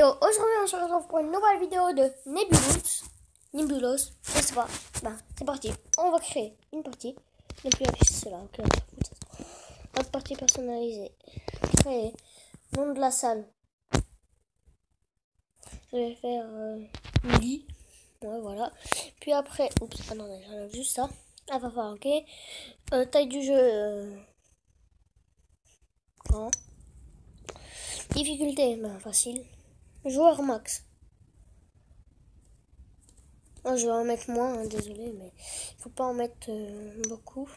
Aujourd'hui on se retrouve pour une nouvelle vidéo de Nebulos, je sais pas. Ben, c'est parti, on va créer une partie. Ne plus afficher cela, ok. Notre partie personnalisée. Créer. Nom de la salle. Je vais faire lit. Ouais, voilà. Puis après, oups, ah non, j'enlève juste ça. Ah, va falloir, ok. Taille du jeu. Grand. Difficulté, ben facile. Joueur max. Moi, je vais en mettre moins, hein, désolé, mais il faut pas en mettre beaucoup.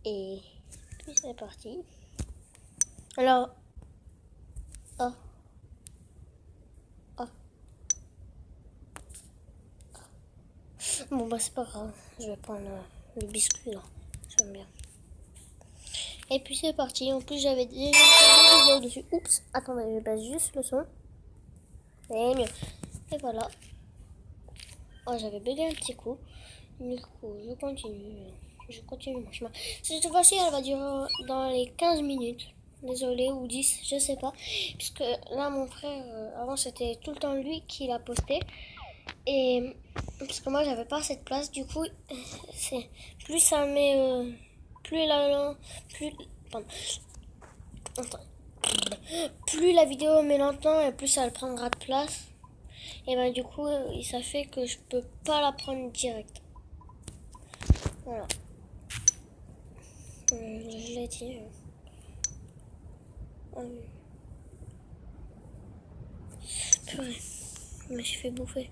Et puis c'est parti. Alors, oh, oh. Bon bah c'est pas grave, je vais prendre le biscuit là, j'aime bien. Et puis c'est parti. En plus j'avais déjà fait des vidéos dessus. Oups, attendez, je baisse juste le son. C'est mieux. Et voilà. Oh, j'avais bugué un petit coup. Du coup, je continue mon chemin. Cette fois-ci, elle va durer dans les 15 minutes. Désolé, ou 10, je sais pas. Puisque là, mon frère, avant, c'était tout le temps lui qui l'a posté. Et parce que moi, j'avais pas cette place. Du coup, c'est plus ça met... plus la... Plus... Pardon. Plus la vidéo met longtemps et plus elle prendra de place. Et ben du coup, ça fait que je peux pas la prendre direct. Voilà. Je l'ai dit. Purée. Je me suis fait bouffer.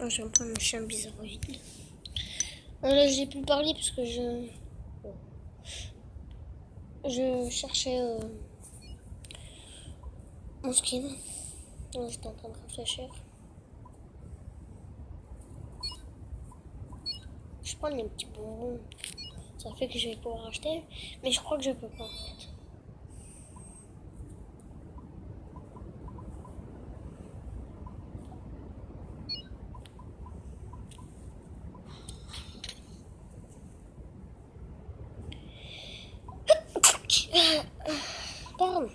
Oh, je vais me prendre un chien bizarroïde. Là, j'ai pu parler parce que je cherchais mon skin. J'étais en train de réfléchir. Je prends les petits bonbons. Ça fait que je vais pouvoir acheter. Mais je crois que je peux pas en fait. Pardon.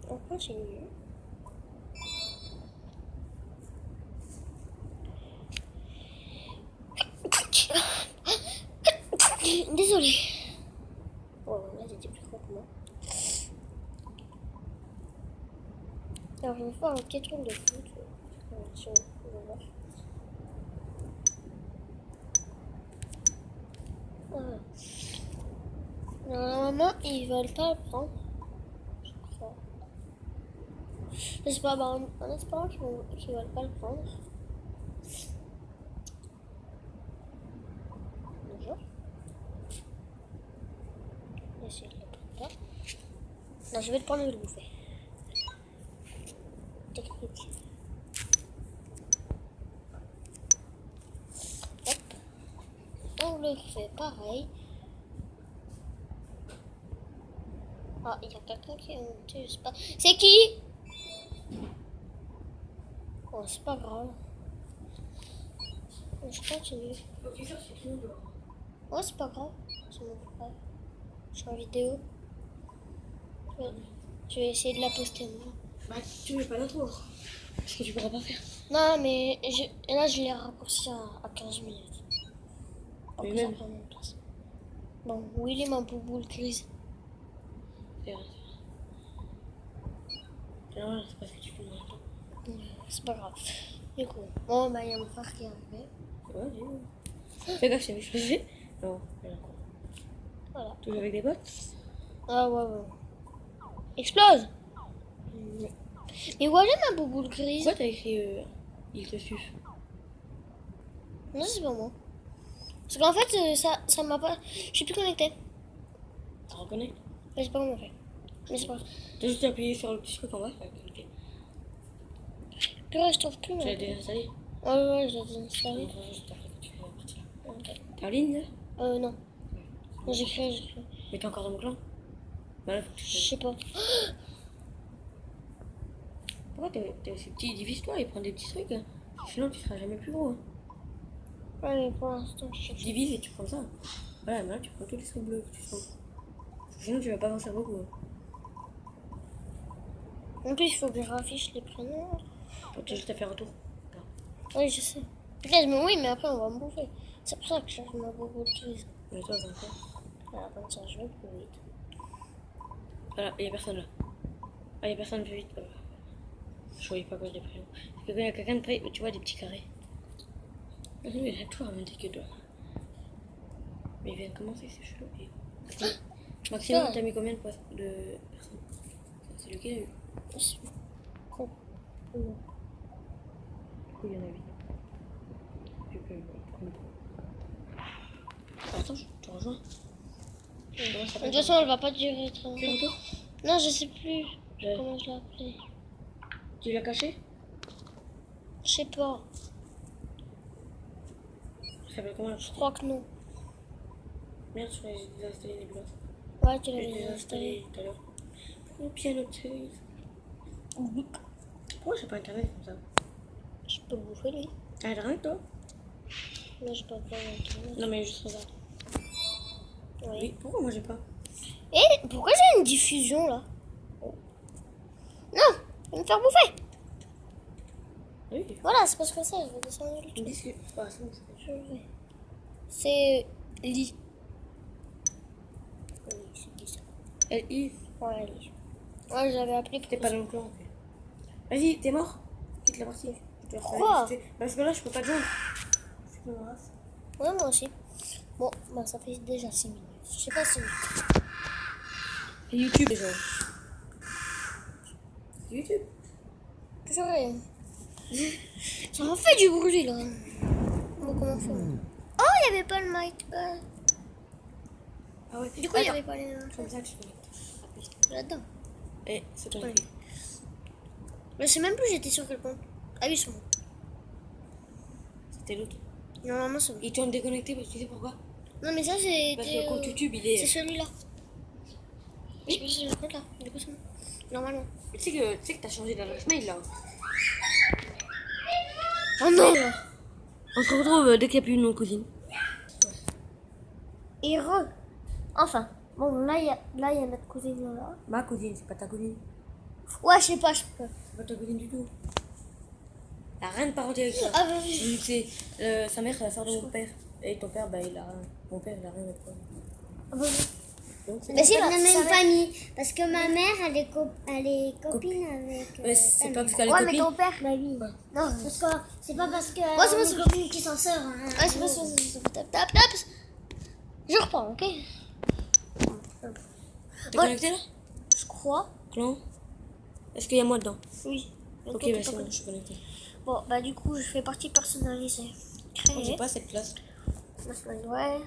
On continue. Désolée. Oh, là, j'étais plus gros que moi. Alors, je vais faire un petit truc de foot. Si on va voir. Voilà. Normalement, ils veulent pas le prendre. Je crois. Je sais pas, bah, en espérant qu'ils veulent pas le prendre. Bonjour. Essayer de le prendre là. Non, je vais le prendre et le bouffer. Technique. Hop. On le fait pareil. Ah, il y a quelqu'un qui est monté, je sais pas. C'est qui? Oh, c'est pas grave. Je continue. Oh, c'est pas grave. C'est mon frère. Je suis en vidéo. Je vais essayer de la poster moi. Bah, tu mets pas l'intro. Parce que tu pourras pas faire. Non, mais là, je l'ai raccourci à 15 minutes. Mais que ça même. prend une place. Bon, où il est ma bouboule grise? C'est vrai. Non, c'est pas ce que tu fais maintenant. C'est pas grave. Du coup, bon, bah, il y a mon frère qui est arrivé. Ouais, j'ai vu. Fais gaffe, c'est explosé. Non, Voilà. toujours avec des potes. Ah, ouais. Explose! Mais où est ma bouboule grise? Pourquoi t'as écrit il te suce? Non, c'est pas moi. Parce qu'en fait, ça m'a pas. Je suis plus connectée. Ça reconnaît? Mais c'est pas comment on fait. Mais c'est pas grave. T'as juste appuyé sur le petit truc en bas. Ok. Purée, je trouve plus. Tu l'as désinstallé? Ouais, je l'ai désinstallé. Juste après que tu fais la partie. Ok. T'es en ligne là? Non. Non, j'ai créé. Mais t'es encore dans mon clan? Voilà, faut que tu Je sais pas. Pourquoi t'es aussi petit? Divise-toi et prends des petits trucs. Hein. Sinon, tu seras jamais plus gros. Hein. Ouais, mais pour l'instant, je Tu cherche. divises et tu prends ça. Voilà, maintenant tu prends tous les trucs bleus que tu sens. Sinon, tu vas pas avancer beaucoup. Hein. En plus, il faut que je raffiche les prénoms. Faut juste à faire un tour. Oui, je sais. Peut-être, mais oui, mais après, on va me bouffer. C'est pour ça que je cherche ma beaucoup de choses. Mais toi, t'en fais. Voilà, comme ça, je vais plus vite. Voilà, il y a personne là. Ah, il y a personne plus vite. Je voyais pas quoi des prénoms. Parce que quand il y a quelqu'un de près, tu vois des petits carrés. Il a tout remonté que toi. Mais il vient de commencer, c'est chelou. Et... Maximum, t'as mis combien de personnes? C'est lequel a eu? Con. Du coup, il y en a 8. J'ai pas eu attends, je te rejoins. De toute façon, elle va pas durer très longtemps. C'est le tour? Non, je sais plus Ouais. comment je l'ai appelé. Tu l'as caché? Je sais pas. Ça s'appelle comment? Je crois que non. Merde, je crois que j'ai désinstallé Nebula. Ouais, tu Je l'avais l'ai déjà installé. désinstallé tout à l'heure. Oh, piano de pourquoi j'ai pas internet comme ça? Je peux bouffer lui. T'as internet toi? Là, je peux pas internet. Non, mais juste regarde. Oui. Oui, pourquoi moi j'ai pas? Et pourquoi j'ai une diffusion là? Non, je vais me faire bouffer. Oui, Voilà, c'est parce que ça, je vais descendre le ils me truc. disent que. Ah, c'est bon, Je vais. C'est lit. Oui, c'est qui ça? L.I. Ouais, lit. Ouais, j'avais appelé pour T'es pas dans le clan, ok. Vas-y, t'es mort? Quitte la partie. Je te Pourquoi? refaire parce que là, je peux pas te joindre. C'est pas grave. Ouais, moi aussi. Bon, bah ça fait déjà 6 minutes. Je sais pas si. Et YouTube déjà. YouTube. Purée. Ça m'a fait du bruit là. Bon, comment on fait maintenant? Oh, il n'y avait pas le mic. Ah ouais. Du coup, il n'y avait pas les. Comme ça, tu connectes. Là-dedans. Et c'est ton Ouais. écrit. Mais je sais même plus j'étais sur quel compte. Ah oui, c'est bon. C'était l'autre. Normalement, c'est bon. Ils t'ont déconnecté parce que tu sais pourquoi? Non, mais ça, Parce c'était. que le compte YouTube, il C'est est. celui-là. Oui, c'est le compte là. Du coup, c'est bon. Normalement. Tu sais que t'as changé d'adresse mail là. Oh non! On se retrouve dès qu'il n'y a plus de nom cousine. Et re. Enfin. Bon, là, il y a notre cousine là. Ma cousine, c'est pas ta cousine. Ouais, je sais pas, je peux. C'est pas ta cousine du tout. T'as rien de parenté avec toi. Ah, bah oui. Vu que c'est sa mère, c'est la soeur de mon père. Et ton père, bah il a rien. Mon père, il a rien avec toi. Ah, bah oui. Donc c'est. Mais si, C'est bah, la même ça va- famille. Parce que ma mère, elle est copine avec. Ouais, c'est pas parce qu'elle est Ouais, mais copine. ton père. Bah oui. Non. Parce que c'est pas parce que. Ouais, c'est pas on ce est que- copines qui sont sœurs. Hein. Ouais, c'est pas ça. Tap. Je reprends, ok? T'es Ouais. connecté là? Je crois. Clan? Est-ce qu'il y a moi dedans? Oui. Mais Ok, toi, bah t'es c'est pas bon, connu. je suis connecté. Bon, bah du coup, je fais partie personnalisée. Moi, j'ai Créer. pas cette place. Ouais.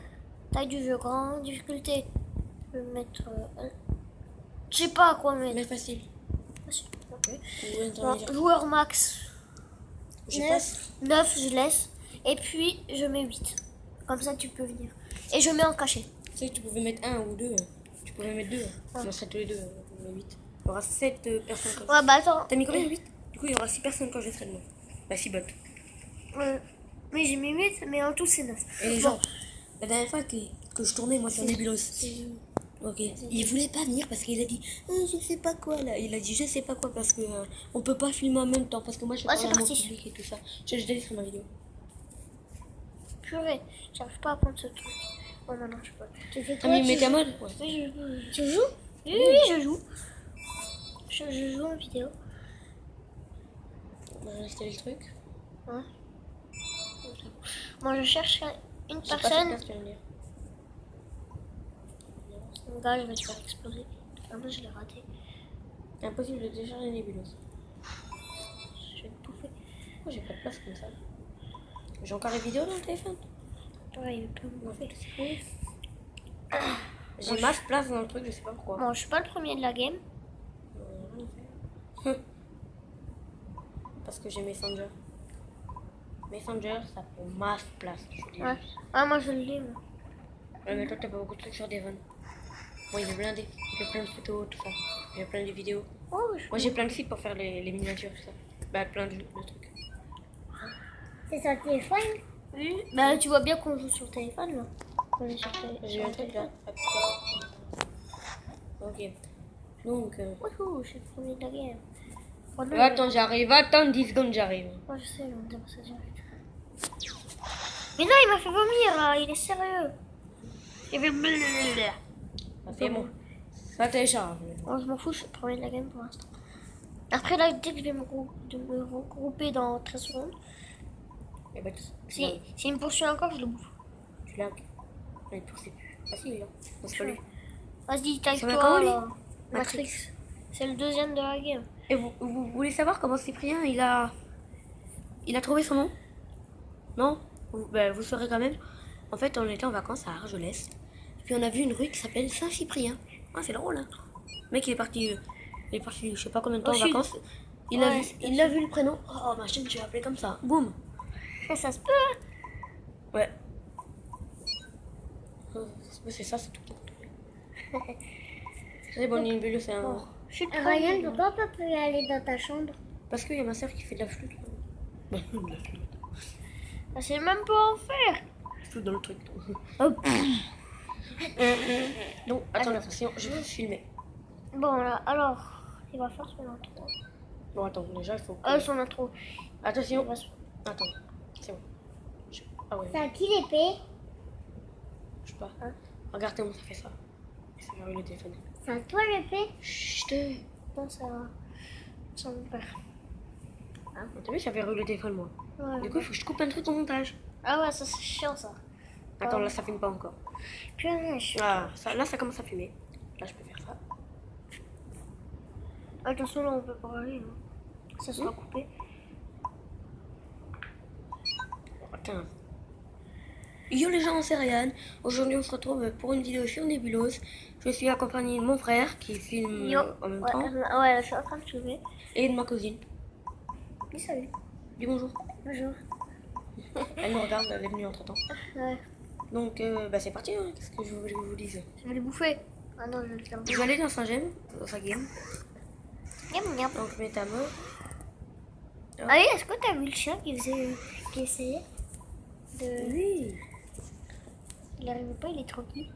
Taille du jeu grand. Difficulté. Je vais mettre. Je sais pas à quoi mettre. Mais facile. Ok. Ou Non, intermédiaire. joueur max. J'ai 9, je laisse. Et puis, je mets 8. Comme ça, tu peux venir. Et je mets en cachet. Tu sais que tu pouvais mettre 1 ou 2. Tu pouvais mettre 2. On serait tous les deux. On met 8. Il y aura 7 personnes comme ça. Ouais, bah attends. T'as mis combien 8? Du coup, il y aura 6 personnes quand je serai de moi. Bah, 6 bots. Mais j'ai mis 8, mais en tout, c'est 9. Et les Bon. gens, la dernière fois que je tournais moi sur Nebulos, ok, il voulait pas venir parce qu'il a dit je sais pas quoi là. Il a dit je sais pas quoi parce que on peut pas filmer en même temps parce que moi je Ouais, parle c'est à mon parti. public et tout ça. Je l'ai sur ma vidéo. Purée, j'arrive pas à prendre ce truc. Oh non, je peux pas. Tu fais Ah quoi mais tu mets ta joues mode. Ouais. Oui, Tu joues oui, je joue. Je joue en vidéo. On va installer le truc. Ouais. Moi, je cherche une J'ai pas cette personne. place, tu vas me dire. Mon gars, je vais te faire exploser. En plus, je l'ai raté. Impossible de télécharger Nebulos. Je vais te bouffer. Pourquoi j'ai pas de place comme ça? J'ai encore les vidéos dans le téléphone. Ouais, il peut me bouffer. J'ai masse place dans le truc, je sais pas pourquoi. Bon, je suis pas le premier de la game. Parce que j'ai Messenger. Messenger, ça prend masse place. Je te dis. Ouais. Ah, moi, je l'ai, moi. Ouais, mais toi, t'as pas beaucoup de trucs sur Devon. Bon, il est blindé. Il fait plein de photos, tout ça. J'ai plein de vidéos. Oh, Moi j'ai plein de sites pour faire les miniatures, tout ça. Bah plein de trucs. C'est sur le téléphone? oui. Bah, tu vois bien qu'on joue sur téléphone là. On est sur J'ai un truc là. Ok. Donc. Wouhou, je suis le premier de la game. Oh, non, Attends, j'arrive. Attends 10 secondes, j'arrive. moi je sais, on démarre ça direct. Mais non, il m'a fait vomir là, il est sérieux. Il fait blablabla. Ça fait bon. Ça télécharge. Oh, je m'en fous, je suis le premier de la game pour l'instant. Après là, dès que je vais me regrouper dans 13 secondes, Et bah, s'il me poursuit encore, je le bouffe. tu l'as. Il poursuit plus. Ah si, il est là. Non, c'est pas lui. Vas-y, Ça va taille-toi comment, lui là. Matrix. Matrix. C'est le deuxième de la game. Et vous voulez savoir comment Cyprien il a trouvé son nom? Non? Vous saurez quand même. En fait, on était en vacances à Argelès. Puis on a vu une rue qui s'appelle Saint-Cyprien. Ah, c'est drôle, hein? Le mec, il est parti je sais pas combien de temps en vacances. Il a vu le prénom. Oh, ma chaîne, je vais appeler comme ça. Boum. Ça se peut. Ouais. C'est ça, c'est tout. C'est bon, Nibelio, c'est un. Je suis le Ryan, premier. pourquoi on peut plus aller dans ta chambre? Parce qu'il y a ma soeur qui fait de la flûte. Là. De la flûte. Je sais même pas en faire. Flûte dans le truc. Oh. Donc, attends, attention, je vais filmer. Bon là, alors, il va faire son intro. Bon, attends, déjà, il faut. Que... Son intro. Attention. Il va se- Attends, c'est bon. Ah ouais, C'est à qui l'épée? je sais pas. Hein? Regarde comment ça fait ça. Ça fait le téléphone. C'est à toi l'épée? Chut. Non, c'est mon père. T'as vu, ça fait le téléphone, moi. Ouais. Du coup, il faut que je coupe un truc au montage. Ah ouais, ça c'est chiant ça. Attends, là, ça filme pas encore. Purée, je suis... Ah, là, ça commence à fumer. Là, je peux faire ça. Attention là, on peut pas aller. Hein. Ça sera coupé. Attends. Yo les gens, c'est Ryan. Aujourd'hui, on se retrouve pour une vidéo sur Nébulos. Je suis accompagné de mon frère qui filme Yo. en même Ouais, temps ouais, je suis en train de filmer. et de ma cousine. Oui, salut. Dis bonjour. Bonjour. Elle me regarde, elle est venue entre temps. Ouais. Donc, c'est parti. Hein. Qu'est-ce que je voulais que je vous dise? Je vais les bouffer. Ah non, je vais le faire. Je vais aller dans Saint-Gemme, dans sa game. Miam, miam. Donc, je mets ta main. Ah oui, est-ce que t'as vu le chien qui essayait de... Oui. Il arrivait pas, il est tranquille.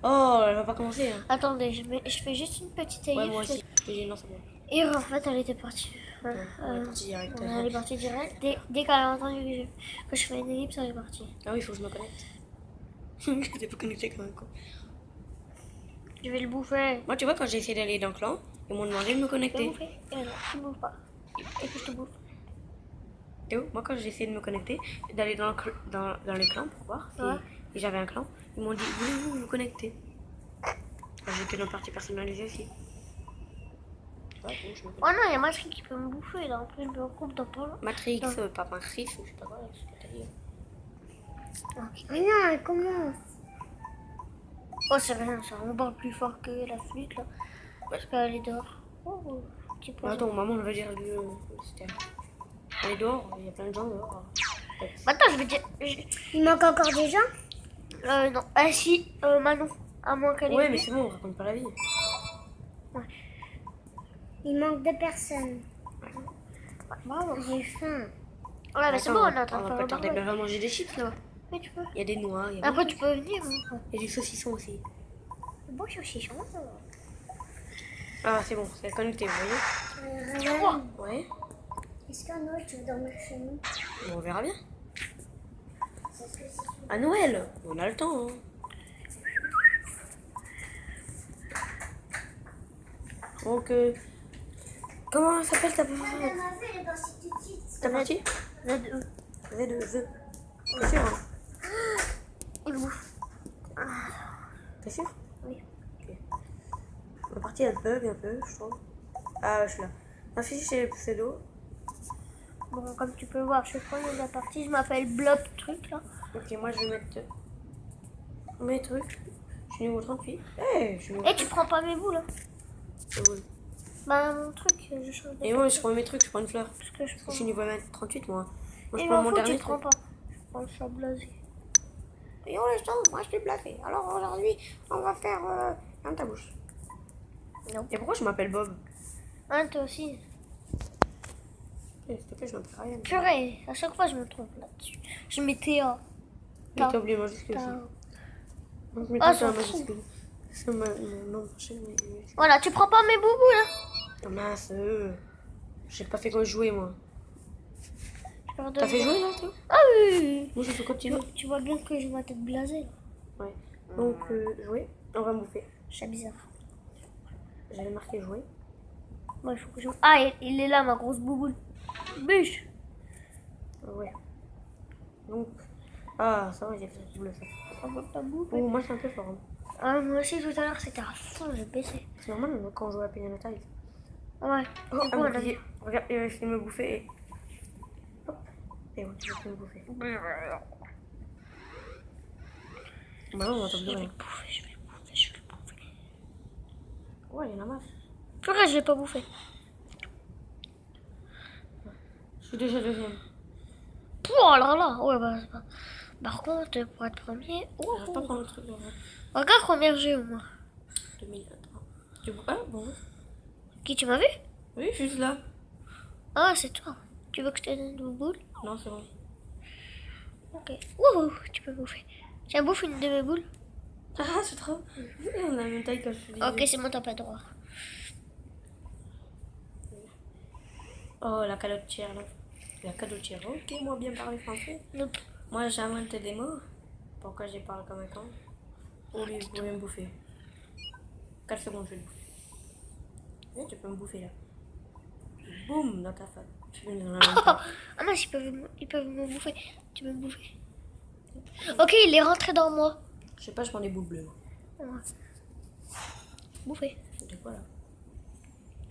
Oh, elle va pas commencer. Hein. Attendez, je fais juste une petite Ouais, aïe. moi aussi. Je dis non, c'est bon. Et en fait, elle était partie. Ouais, Elle est partie direct. elle est partie direct. Dès qu'elle a entendu que je fais une ellipse, elle est partie. Ah oui, il faut que je me connecte. J'étais pas connecté quand même. Quoi. Je vais le bouffer. Moi, tu vois, quand j'ai essayé d'aller dans le clan, ils m'ont demandé de me Je vais le connecter. bouffer. Et maintenant, tu ne bouffes pas. Et puis je te bouffe. Théo, moi, quand j'ai essayé de me connecter, d'aller dans les clans pour voir si j'avais un clan, ils m'ont dit voulez-vous vous connecter? Ajouter nos parties personnalisées aussi. Ouais, bon, je me connecte. Oh non, il y a Matrix qui peut me bouffer là. En plus, je me regroupe dans pas là. Matrix, Non. pas Matrix, ou je sais pas quoi, ce que t'as dit. Mais non, elle commence. Oh, c'est rien, ça. On parle plus fort que la flûte là. Parce qu'elle est dehors. Oh, petit point. Attends, maman, on va dire c'était. Elle est dehors, il y a plein de gens dehors. Attends, je vais dire. Il manque encore des gens? Non. Ah si, Manon. À moins qu'elle ait. Ouais, mais c'est bon, on raconte pas la vie. Il manque 2 personnes. Bravo. J'ai faim. Ouais, mais c'est bon, on est en train de on faire va le pas tarder, barbecue. mais on va manger des chips là-bas. Oui, tu peux. Il y a des noix, il y a, Après, tu peux venir. Hein. il y a des saucissons aussi. Bon, je suis chiant. Ah, c'est bon, c'est connecté, vous voyez? Ryan, Ouais, est-ce qu'à Noël tu veux dormir chez nous? on verra bien. C'est ce que c'est. À Noël, on a le temps. Hein. Donc, comment s'appelle ta Ma fille, elle est partie tout de suite. ta partie? Z2. V2. T'es sûr? Hein? Il bouffe. T'es sûr? Oui. Ok. Ma partie elle bug un peu, je trouve. Ah, je suis là. Afficher le pseudo. Bon, comme tu peux voir, je suis premier de la partie. Je m'appelle Blob Truc là. Ok, moi je vais mettre mes trucs. Je suis niveau 38. Je suis niveau Et tu prends pas mes boules. Hein. Oui. Bah, mon truc, je change de. Et moi je prends mes trucs, je prends une fleur. Parce que je Je prends. suis niveau 38 moi. Moi je Et prends mon l'info, dernier tu prends truc. pas. Je prends le chat blasé. Et oh les gens, moi je suis blasé. Alors aujourd'hui, on va faire dans ta bouche. Non. Et pourquoi je m'appelle Bob? Ah, toi aussi. S'il te plaît, je m'appelle Ryan. Purée, à chaque fois je me trompe là-dessus. Je mets Théa. Mais t'as oublié majuscule aussi. Donc, mais Ah, toi, t'as un s'en fout. majuscule. C'est mon nom, je sais, mais. Voilà, tu prends pas mes boubous là? Oh mince, j'ai pas fait quoi jouer, moi. Je pars de T'as fait voir. jouer là, toi? Ah oui. Moi, je fais continuer. Tu vois bien que j'ai ma tête blasée là. Ouais. Donc, jouer, on va bouffer. C'est bizarre. J'avais marqué jouer. Moi, il faut que je... Ah, il est là, ma grosse bouboule. Bûche. Ouais. Donc. Ah, ça va, j'ai fait double ça. On va pas bouffer. Oh, moi, c'est un peu fort. Hein. Ah, moi aussi, tout à l'heure, c'était à fond, j'ai baissé. C'est normal, moi, quand on joue à Piano Tiles. Ouais. Oh, C'est ah, bon, mon là. pied. Regarde, il va essayer de me bouffer et. Hop. Et ouais, il va essayer de me bouffer. Bah non, on va Je vais t'oublier. le bouffer, je vais le bouffer, je vais le bouffer. Ouais, il y en a marre. Purée, je l'ai pas bouffé. Je suis déjà deuxième. Oh là là. Ouais, bah, c'est pas... Par contre, pour être premier... Je vais pas prendre le truc là. Regarde combien j'ai au moins. 2023. Tu vois? Ah, bon. Qui, tu m'as vu? Oui, juste là. Ah, c'est toi. Tu veux que je te donne une boule? Non, c'est bon. Ok. Wouhou, tu peux bouffer. Tiens, bouffe une de mes boules. Ah, c'est trop. On a la même taille que je te disais. Ok, c'est bon, t'as pas le droit. Oh, la calotière là. La cadotière. Ok, moi bien parler français. Nope. Moi j'invente des mots. Pourquoi je parle comme un con? Au lieu de me bouffer. 4 secondes, je vais le bouffer. Oui, tu peux me bouffer là. Boum, dans ta face. Je suis dans la même taille. Ah mince, ils peuvent me bouffer. Tu peux me bouffer. Ok, il est rentré dans moi. Je sais pas, je prends des boules bleues. Ouais. Bouffer. C'était quoi là?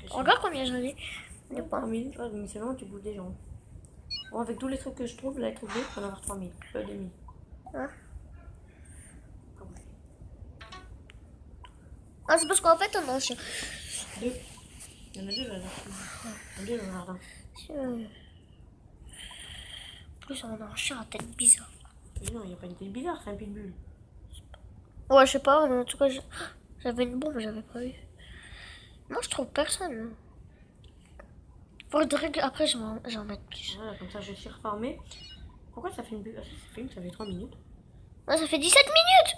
Regarde combien j'en ai. Il y a pas 3000. Ouais, mais c'est vraiment, tu bouges des gens. Bon, avec tous les trucs que je trouve, là, les trucs bleus, on va avoir 3000. Pas 2000. Hein? Pas bouffer. Ah, c'est parce qu'en fait, on a un chien. 2. Il y en a 2 là. Il y en a 2 dans le jardin. En plus, on a un chien à tête bizarre. Mais non, il n'y a pas une tête bizarre, c'est un pitbull. Ouais, je sais pas, mais en tout cas, j'avais une bombe, j'avais pas vu. Moi, je trouve personne. Faudrait que après, j'en mette plus. Voilà, comme ça, je suis reformée. Pourquoi ça fait une bulle? Ça fait 3 minutes. Ah, ça fait 17 minutes!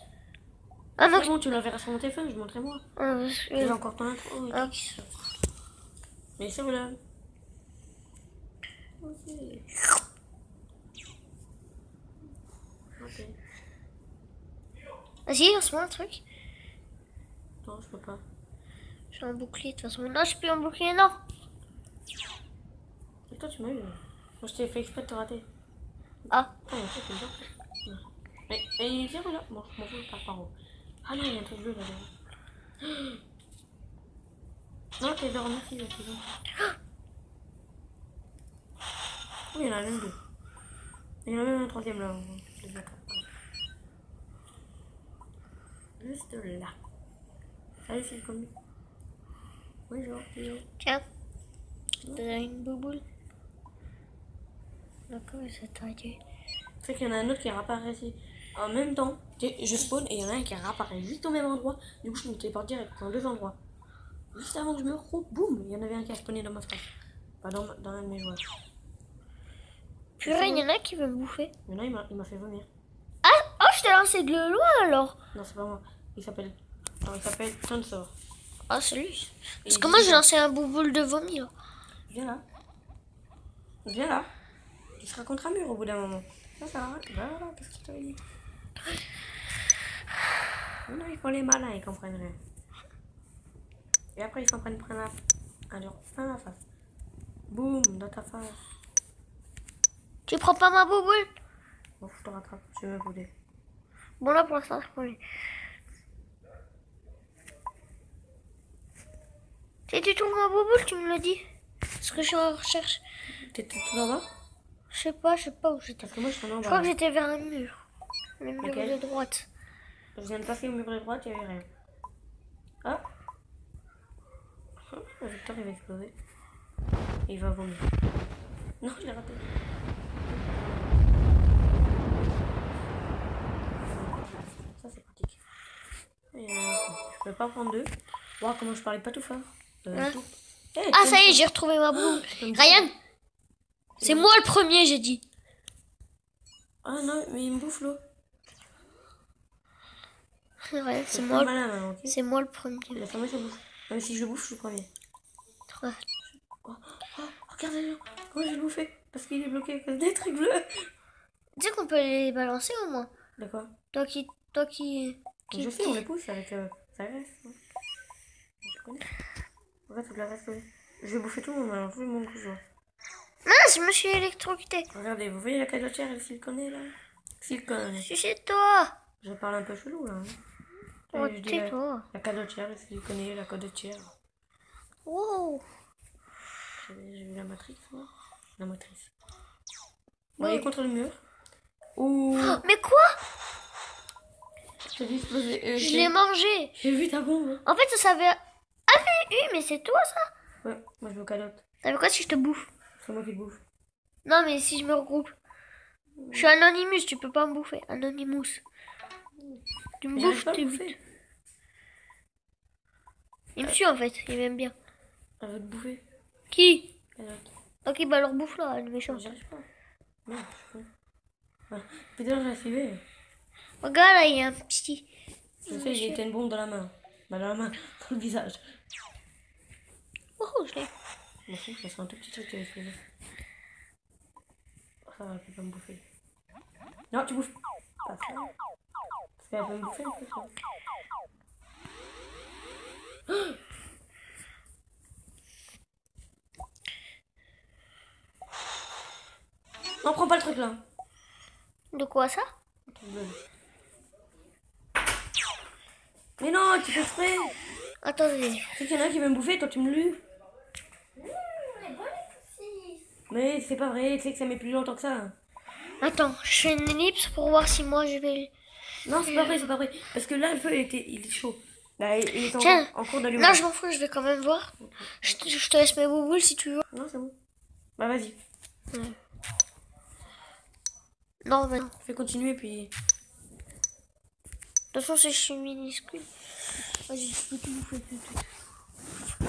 Ah non, C'est bon, tu la verras sur mon téléphone, je montrerai-moi. parce Tu vas que... encore ton intro. Ah, Mais c'est voilà. Ok. Vas-y, lance-moi un truc. Non, je peux pas. J'ai un bouclier, de toute façon. Non, j'ai plus un bouclier, non. Et toi, tu m'as eu. Moi, je t'ai fait exprès de te rater. Ah, Oh, mon truc, c'est bien. Mais viens là. Bon, je m'en fous, je pars par haut. Ah non, il y a un truc bleu là-dedans. Non, t'es dormi, merci, là, c'est bon. Oui, il y en a même 2. Il y en a même un troisième là. Je les attrape. Juste là. Salut, c'est comme. Bonjour, Théo. tiens. Je te donne une bouboule. D'accord, c'est taillé. C'est qu'il y en a un autre qui réapparaît ici. En même temps, je spawn et il y en a un qui réapparaît juste au même endroit. Du coup, je me téléporte direct dans 2 endroits. Juste avant que je me retrouve, boum, il y en avait un qui a spawné dans ma face. Pas dans un de mes joueurs. Purée, il y en a qui veut me bouffer. Il y en a, il m'a fait vomir. Ah, oh, je t'ai lancé de loin alors. Non, c'est pas moi. Il s'appelle Tonsor. Ah, c'est lui. Parce Et que moi, j'ai lancé un bouboule de vomi là. Viens là. Viens là. Tu seras contre un mur au bout d'un moment. Ça sert à rien. Voilà, qu'est-ce que je t'avais dit? Non, ils font les malins, ils comprennent rien. Et après, ils s'en prennent plein la face. Boum, dans ta face. Tu prends pas ma bouboule? Bon, je te rattrape, je vais me bouder. Bon, là pour l'instant, je prends lui. Si tu trouves ma bouboule, tu me le dis. Parce que je suis en recherche. T'étais tout en bas? Je sais pas où j'étais. Parce que moi, je suis en bas. Je crois que j'étais vers un mur. Le mur Ok. de droite. Je viens de passer au mur de droite, il n'y avait rien. Ah! Victor, il va exploser. Et il va vomir. Non, je l'ai raté. Ça, c'est pratique. Et, je peux pas prendre 2. Wow, comment je parlais pas tout fort. Hein Tout. Eh, Ah, tiens, ça y est, j'ai retrouvé ma boule. comme Ryan, c'est moi le premier, j'ai dit. Ah non, mais il me bouffe l'eau. Ouais, c'est Pas moi, malin, hein, ok. c'est moi le premier. La ferme, ça bouffe. Non, mais si je le bouffe, je suis le premier. Ouais. Oh, regardez-le. Comment je vais le bouffer? Parce qu'il est bloqué à cause des trucs bleus. Tu sais qu'on peut les balancer au moins. D'accord. Toi qui, Je sais, on les pousse avec sa graisse. Hein. Je connais. Regarde toute la graisse. Je vais bouffer tout le monde, alors tout le monde couche. Mince, je me suis électrocuté. Regardez, vous voyez la calotière, elle siliconée là? Silicone. Je suis chez toi. Je parle un peu chelou là. Hein. Oh, Je dis tais-toi. la calotière, la siliconée, la codetière. Wow. J'ai vu la matrice, moi. La matrice. Ouais. Voyez contre le mur. Ouh. Oh, mais quoi? J'ai vu exploser. Je l'ai mangé. J'ai vu ta bombe. Hein. En fait, ça savait... Ah mais c'est toi ça? Ouais, moi je me calote. Ça veut quoi si je te bouffe? C'est moi qui te bouffe. Non, mais si je me regroupe. Je suis Anonymous, tu peux pas me bouffer. Anonymous. Tu me J'arrive bouffes, pas à tu le bouffer. Il me suit en fait, il m'aime bien. Elle veut te bouffer. Qui? Calotte. Ok, bah alors bouffe-la, le méchant. J'arrive pas. Non, je suis con. Voilà. Putain, je l'ai suivi. Regarde là, il y a un petit... Je sais, il était une bombe dans la main. Bah, dans la main, dans le visage. Oh, je l'ai. Je m'en fous, ça sera un tout petit truc qui va exploser. Ça va, elle peut pas me bouffer. Non, tu bouffes pas ça. Parce qu'elle peut me bouffer un peu ça. Non, prends pas le truc là. De quoi ça? Un truc bleu. Mais non, tu fais exprès. Attendez. C'est qu'il y en a un qui veut me bouffer, toi tu me lues. Mais c'est pas vrai, tu sais que ça met plus longtemps que ça. Attends, je fais une ellipse pour voir si moi je vais... Non, c'est pas vrai, c'est pas vrai. Parce que là, le feu, il est chaud. Là, il est Tiens. en cours d'allumage. Non, je m'en fous, je vais quand même voir. Je te laisse mes bouboules si tu veux. Non, c'est bon. Bah, vas-y. Non, mais non. Fais continuer, puis... De toute façon, c'est je suis minuscule. Vas-y, je peux tout bouffer tout de suite.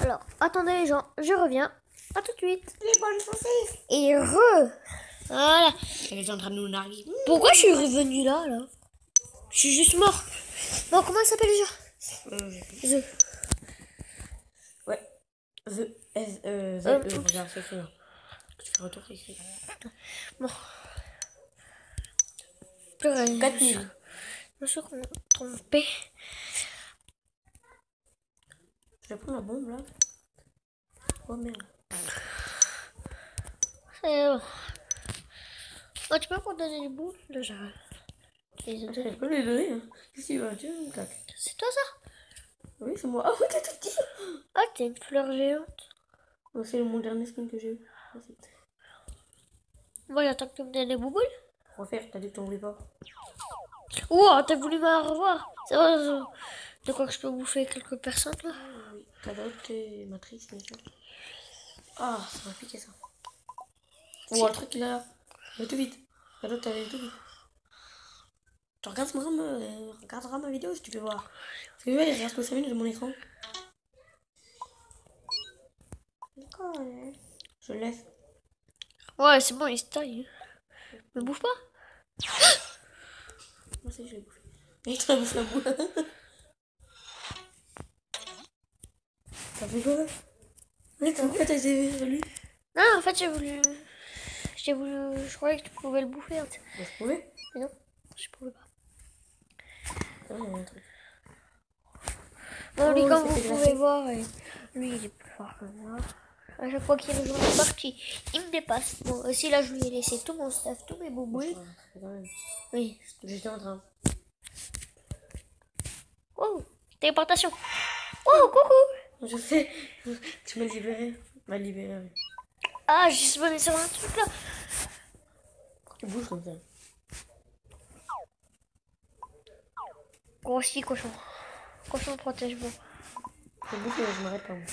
Alors, attendez les gens, je reviens. À tout de suite. Les bonnes saucisses. Et Voilà. Elle est en train de nous narguer. Pourquoi je suis revenue là? Je suis juste mort. Bon, comment elle s'appelle déjà? Ouais. Regarde, c'est écrit. Tu fais retour, c'est écrit. Bon. Plus rien. 4000. Je me suis trompée. Je vais prendre la bombe, là. Oh, merde. C'est bon. Oh, tu peux me donner les boules? Là, j'arrête. Je peux les donner, hein. Qu'est-ce que tu veux? Tiens, tac. C'est toi ça? Oui, c'est moi. Ah, ouais, t'es tout petit. Ah, t'es une fleur géante. Oh, c'est mon dernier skin que j'ai eu. Bon, j'attends que tu me donnes les bouboules. Refaire, t'as dit que t'en voulais pas. Ouah, t'as voulu me revoir. C'est vrai, de quoi que je peux bouffer quelques personnes là? Oui, calotte et matrice, bien sûr. Ah, ça va piquer ça. Oh, le truc il est là. Va tout vite. Calotte, elle est tout vite. Tu regarderas ma vidéo si tu veux voir. Parce que il reste que 5 minutes de mon écran. D'accord. Je le laisse. Ouais, c'est bon, il se taille. Me bouffe pas? Moi aussi, je l'ai bouffé. Mais il te bouffe la boule. T'as fait quoi? Oui, pourquoi t'as été lui? Non, en fait, j'ai voulu. Je croyais que tu pouvais le bouffer. En fait. Bah, je pouvais. Mais non, je pouvais pas. Ah, il y a un truc. Bon, lui, Oh, comme ça vous fait pouvez glacer. voir, lui, il est plus fort que moi. À chaque fois qu'il rejoint une partie, il me dépasse. Bon, aussi là, je lui ai laissé tout mon stuff, tous mes bouboules. Quand même. Oui. J'étais en train. Oh, téléportation. Oh, coucou. Je sais. Tu m'as libéré. M'a libéré. Oui. Ah, j'ai spawné sur un truc là. Tu bouges comme ça. Grossi, cochon. Cochon, protège-moi. Je peux bouffer, je m'arrête pas. Moi.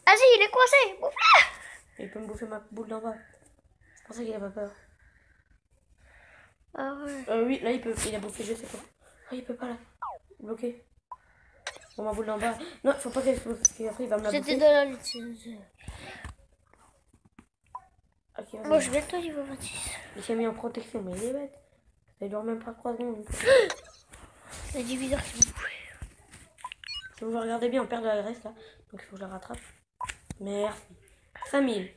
Vas-y, il est coincé. Bouffe-le. Il peut me bouffer ma boule d'en bas. C'est pour ça qu'il a pas peur. Ah ouais. Oui, là il peut. Il a bouffé, je sais pas. Ah, il peut pas là. Bloqué. Pour ma boule d'en bas. Non, faut pas qu'elle explose parce qu'après il va me la C'était bouffer. dans la lutte. Ok, vas-y. Moi, je vais bientôt niveau 26. Il s'est mis en protection, mais il est bête. Ça dure même pas 3 secondes. Le diviseur qui me bouffe. Si vous regardez bien, on perd de la graisse là. Donc il faut que je la rattrape. Merci. 5000.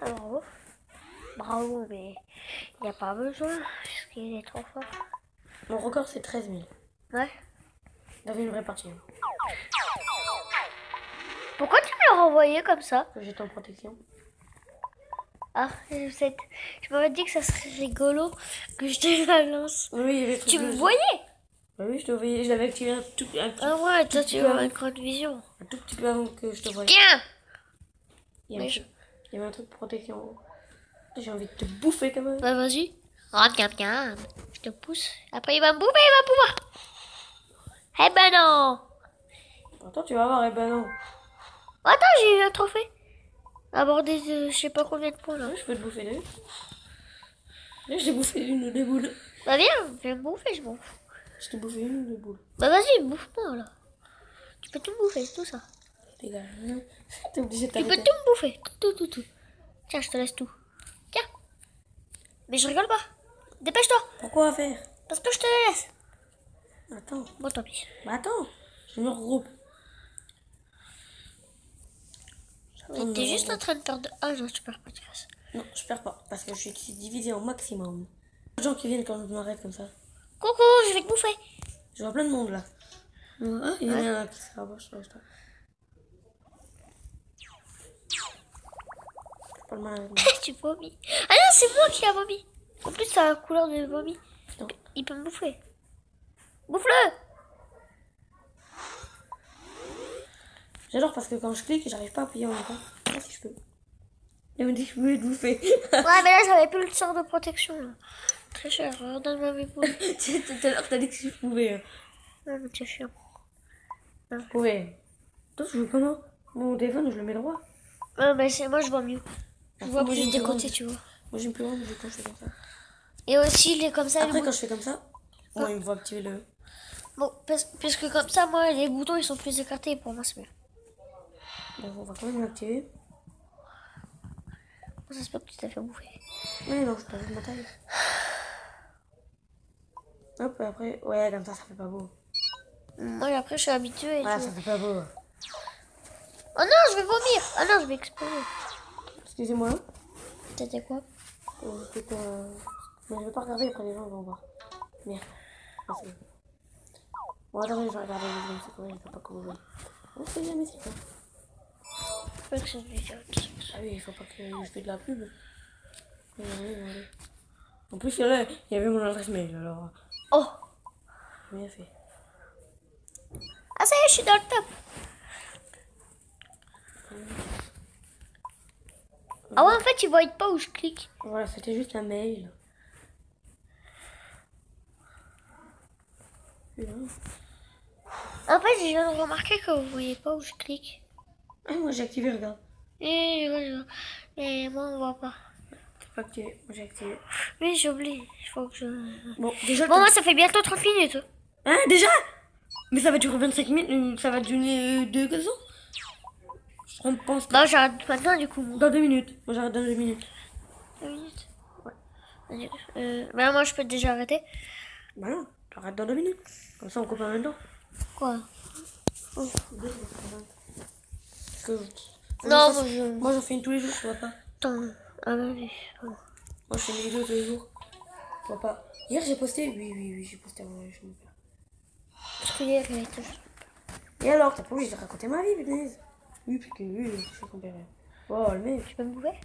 Ah, bravo. Bravo, mais il n'y a pas besoin. Parce qu'il est trop fort. Mon record c'est 13 000. Ouais. Dans une vraie partie. Pourquoi tu me l'as renvoyé comme ça? J'étais en protection. Ah, je m'avais dit que ça serait rigolo que je te la lance. Oui, il y avait Tu me voyais? Bah oui, je te voyais. Je l'avais activé un tout petit Ah ouais, toi tu peu as avant. une grande vision. Un tout petit peu avant que je te voie. Tiens! Il y, a un Mais truc- il y avait un truc de protection. J'ai envie de te bouffer quand même. Bah vas-y. Regarde. Je te pousse. Après il va me bouffer, il va pouvoir. Eh ben non! Attends, tu vas voir, eh ben non. Attends, j'ai eu un trophée. Aborder je sais pas combien de points là. Ouais, je peux te bouffer deux. Là, j'ai bouffé une ou deux boules. Bah viens, viens me bouffer, je m'en fous. Je t'ai bouffé une ou deux boules. Bah vas-y, bouffe-moi là. Tu peux tout me bouffer, tout ça. Les gars, t'es obligé de Tu peux t'arrêter. tout me bouffer. Tout. Tiens, je te laisse tout. Tiens. Mais je rigole pas. Dépêche-toi. Pourquoi faire? Parce que je te la laisse. Attends. Bon, tant pis. Bah attends. Je me regroupe. Mais t'es juste en train de perdre. Ah non, tu perds pas de casse. Non, je perds pas. Parce que je suis divisé au maximum. Il y a des gens qui viennent quand je m'arrête comme ça. Coucou, je vais te bouffer. Je vois plein de monde là. Ah, il y en a un qui se rapproche. Pas le mal avec moi. Tu vomis. Ah non, c'est moi qui a vomi. En plus, ça a la couleur de vomi. Non. Il peut me bouffer. Bouffe-le. J'adore parce que quand je clique, j'arrive pas à appuyer en même temps. Je sais pas si je peux. Il me dit que je peux te bouffer. Ouais, mais là, j'avais plus le sort de protection. Là. Très cher. Redonne-moi mes boules. Tout à l'heure, t'as dit que je pouvais. Non, mais c'est chiant. Je pouvais. Toi, tu joues comment? Mon téléphone, je le mets droit. Ouais, mais moi, je vois mieux. Je vois Moi, j'ai plus une des plus grande. côtés, tu vois. Moi, j'ai une plus grande vue quand je fais comme ça. Et aussi, il est comme ça. Après, les quand je fais comme ça, moi, il me voit activer le. Bon, parce que comme ça, moi, les boutons, ils sont plus écartés. Pour moi, c'est mieux. Bon, on va quand même l'activer. Moi, ça se peut que tu t'as fait bouffer. Mais non, je peux ma taille. Hop, et après, ouais, comme ça fait pas beau. Moi, après, je suis habituée. Voilà, tu ça vois. fait pas beau. Oh non, je vais vomir. Ah non, je vais exploser. Excusez-moi. C'était quoi? C'était mais je vais pas regarder, après les gens vont voir. Merde. Merci. Bon, attendez, je vais regarder les gens, c'est quoi, il faut pas qu'on voit. On sait jamais c'est quoi. Je veux que ça se vise. Ah oui, il faut pas que je fais de la pub. Regardez. En plus, il y avait mon adresse mail, alors. Oh. Bien fait. Ah, ça y est, je suis dans le top. Ah ouais, en fait, ils voient pas où je clique. Voilà, c'était juste un mail. En fait, je viens de remarquer que vous voyez pas où je clique. Ah, moi j'ai activé, regarde. Mais moi, on voit pas. T'as pas activé, moi j'ai activé. Oui, j'oublie. Il faut que je... Bon, déjà. Bon, moi, ça fait bientôt 30 minutes. Hein, déjà? Mais ça va durer 25 minutes, ça va durer 2 ans. Je pense que. Bah, j'arrête maintenant, du coup. Moi. Dans 2 minutes. Moi j'arrête dans 2 minutes. 2 minutes. Ouais. Vas-y. Bah, moi, je peux déjà arrêter. Bah non, j'arrête dans 2 minutes. Comme ça on coupe en même temps. Quoi? Parce que. Non, Moi j'en fais une tous les jours, tu vois pas. Attends. Ah, vas-y. Moi je fais mes vidéos tous les jours. Tu vois pas. Hier j'ai posté. Oui, j'ai posté avant les choses. Parce que hier, il a été... Et alors, t'as pas envie de raconter ma vie, punaise? Oui, parce que oui, je suis ton père. Oh, le mec. Tu peux me bouffer?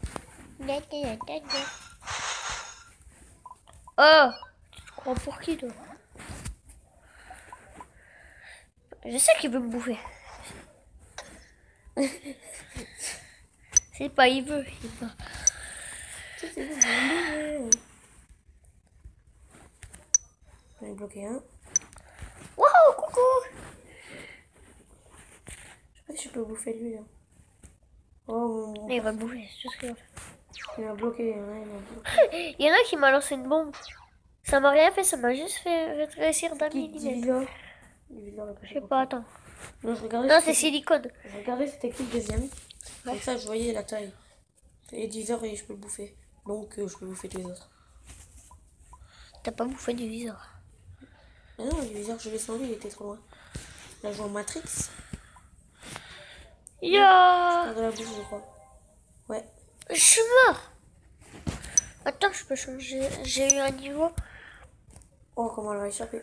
Oh! Tu te crois pour qui, toi? Je sais qu'il veut me bouffer. C'est pas, il veut. J'en ai bloqué un. Wow, coucou! Je sais pas si je peux bouffer lui là. Oh, mon... Il va me bouffer, c'est tout ce qu'il va faire. il m'a bloqué. Ouais, il m'a bloqué. Il y en a qui m'a lancé une bombe. Ça m'a rien fait, ça m'a juste fait rétrécir d'un millimètre. Divisor. du viseur le plus Je sais pas, attends. Non, je regardais. Non, c'est silicone. Je regardais, c'était écrit le deuxième. Comme ça, je voyais la taille. Et 10 heures et je peux le bouffer. Donc, je peux bouffer tous les autres. T'as pas bouffé du viseur. Ah non, le viseur, je l'ai senti, il était trop loin. Là, je joue en Matrix. Yo, Pas de la bouche, je crois. Ouais. je suis mort. Attends, je peux changer. J'ai eu un niveau. Oh, comment elle va échapper.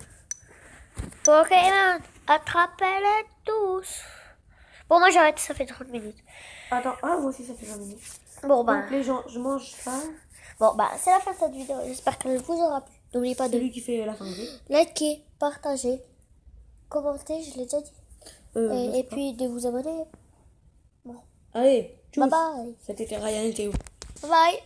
Pokémon, attrapez-les tous. Bon, moi j'arrête, ça fait 30 minutes. Attends, ah, moi aussi, ça fait 20 minutes. Bon, bah, Donc, les gens, je mange pas. c'est la fin de cette vidéo. J'espère qu'elle vous aura plu. N'oubliez pas de Celui qui fait la fin de vie. liker, partager, commenter, je l'ai déjà dit. Je sais Et pas. puis de vous abonner. Allez, tchuss. Bye bye. C'était Ryan et Théo. Bye bye.